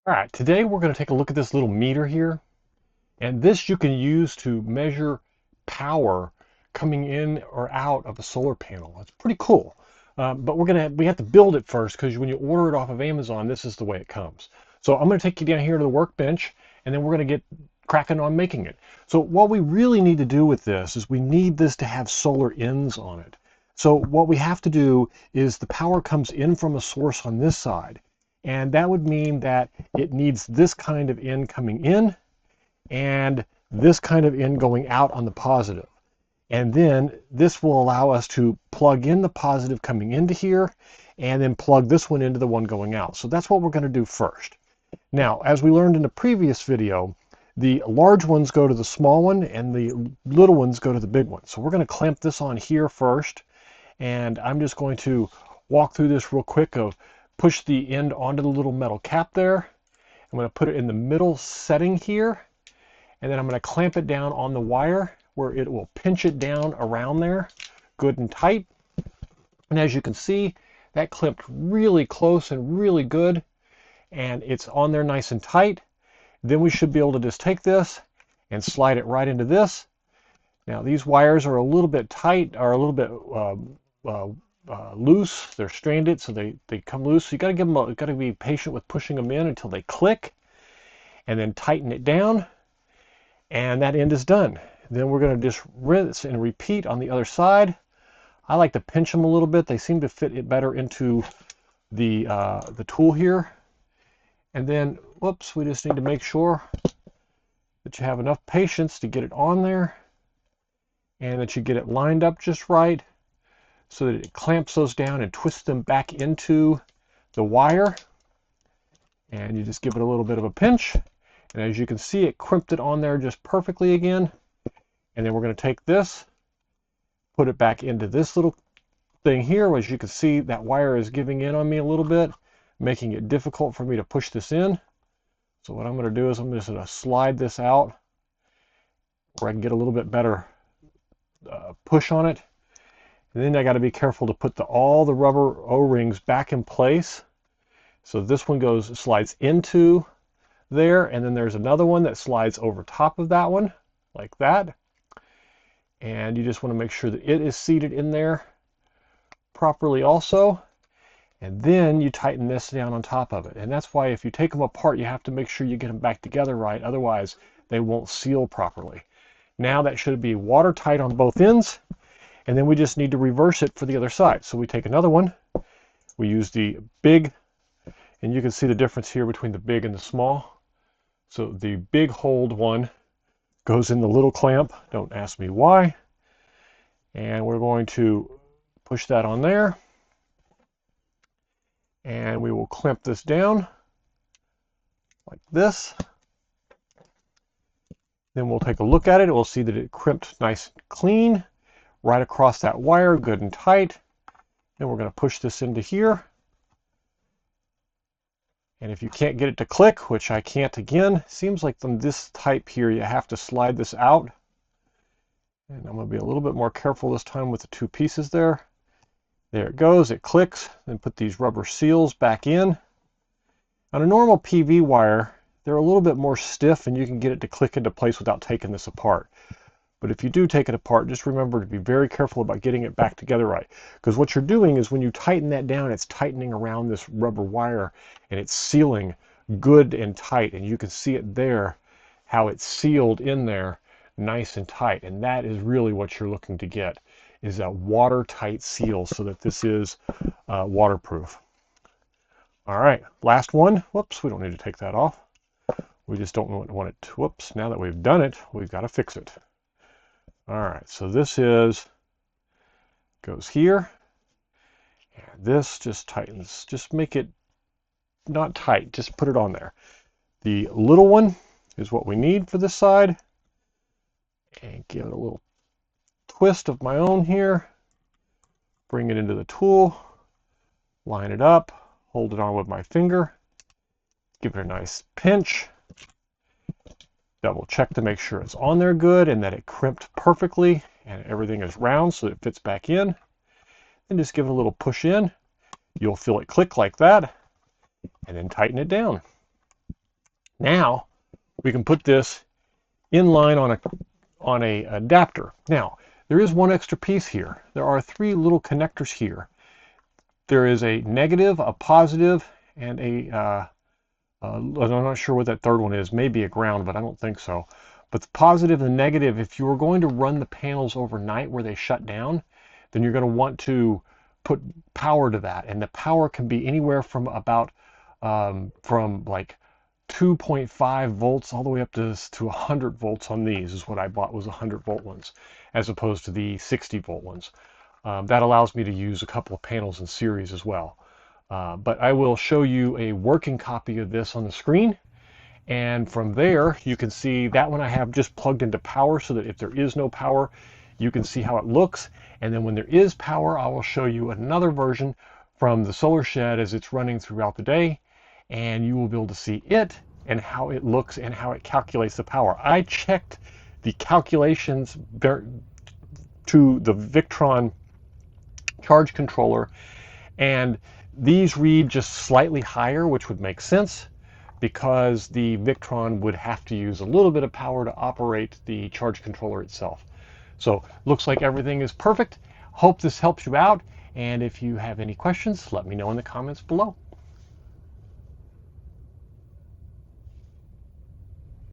All right, today we're going to take a look at this little meter here, and this you can use to measure power coming in or out of a solar panel. It's pretty cool, but we have to build it first because when you order it off of Amazon, this is the way it comes. So I'm going to take you down here to the workbench, and then we're going to get cracking on making it. So what we really need to do with this is we need this to have solar ends on it. So what we have to do is the power comes in from a source on this side. And that would mean that it needs this kind of end coming in and this kind of end going out on the positive. And then this will allow us to plug in the positive coming into here and then plug this one into the one going out. So that's what we're going to do first. Now, as we learned in the previous video, the large ones go to the small one and the little ones go to the big one. So we're going to clamp this on here first. And I'm just going to walk through this real quick of push the end onto the little metal cap there. I'm going to put it in the middle setting here, and then I'm going to clamp it down on the wire where it will pinch it down around there good and tight. And as you can see, that clipped really close and really good, and it's on there nice and tight. Then we should be able to just take this and slide it right into this. Now these wires are a little bit tight, or a little bit loose. They're stranded, so they come loose. So you got to be patient with pushing them in until they click, and then tighten it down, and that end is done. Then we're going to just rinse and repeat on the other side. I like to pinch them a little bit. They seem to fit it better into the tool here. And then, whoops, we just need to make sure that you have enough patience to get it on there, and that you get it lined up just right, so that it clamps those down and twists them back into the wire. And you just give it a little bit of a pinch. And as you can see, it crimped it on there just perfectly again. And then we're going to take this, put it back into this little thing here. As you can see, that wire is giving in on me a little bit, making it difficult for me to push this in. So what I'm going to do is I'm just going to slide this out where I can get a little bit better push on it. And then I got to be careful to put all the rubber O-rings back in place. So this one slides into there, and then there's another one that slides over top of that one, like that. And you just want to make sure that it is seated in there properly also. And then you tighten this down on top of it. And that's why if you take them apart, you have to make sure you get them back together right. Otherwise, they won't seal properly. Now that should be watertight on both ends. And then we just need to reverse it for the other side. So we take another one, we use the big, and you can see the difference here between the big and the small. So the big hold one goes in the little clamp, don't ask me why. And we're going to push that on there. And we will clamp this down like this. Then we'll take a look at it. We'll see that it crimped nice and clean right across that wire, good and tight. Then we're going to push this into here. And if you can't get it to click, which I can't again, seems like from this type here, you have to slide this out. And I'm going to be a little bit more careful this time with the two pieces there. There it goes, it clicks. Then put these rubber seals back in. On a normal PV wire, they're a little bit more stiff and you can get it to click into place without taking this apart. But if you do take it apart, just remember to be very careful about getting it back together right. Because what you're doing is when you tighten that down, it's tightening around this rubber wire and it's sealing good and tight. And you can see it there, how it's sealed in there nice and tight. And that is really what you're looking to get, is that watertight seal so that this is waterproof. All right, last one. Whoops, we don't need to take that off. We just don't want it to, whoops, now that we've done it, we've got to fix it. All right, so this goes here, and this just tightens. Just make it not tight, just put it on there. The little one is what we need for this side, and give it a little twist of my own here. Bring it into the tool, line it up, hold it on with my finger, give it a nice pinch. Double check to make sure it's on there good and that it crimped perfectly and everything is round so it fits back in. And just give it a little push in. You'll feel it click like that, and then tighten it down. Now we can put this in line on a adapter. Now there is one extra piece here. There are 3 little connectors here. There is a negative, a positive, and I'm not sure what that third one is. Maybe a ground, but I don't think so. But the positive and the negative, if you were going to run the panels overnight where they shut down, then you're going to want to put power to that. And the power can be anywhere from about from like 2.5 volts all the way up to 100 volts on these is what I bought, was 100 volt ones, as opposed to the 60 volt ones. That allows me to use a couple of panels in series as well. But I will show you a working copy of this on the screen. And from there, you can see that one I have just plugged into power so that if there is no power, you can see how it looks. And then when there is power, I will show you another version from the solar shed as it's running throughout the day. And you will be able to see it and how it looks and how it calculates the power. I checked the calculations to the Victron charge controller, and these read just slightly higher, which would make sense because the Victron would have to use a little bit of power to operate the charge controller itself. So looks like everything is perfect. Hope this helps you out, and if you have any questions, let me know in the comments below.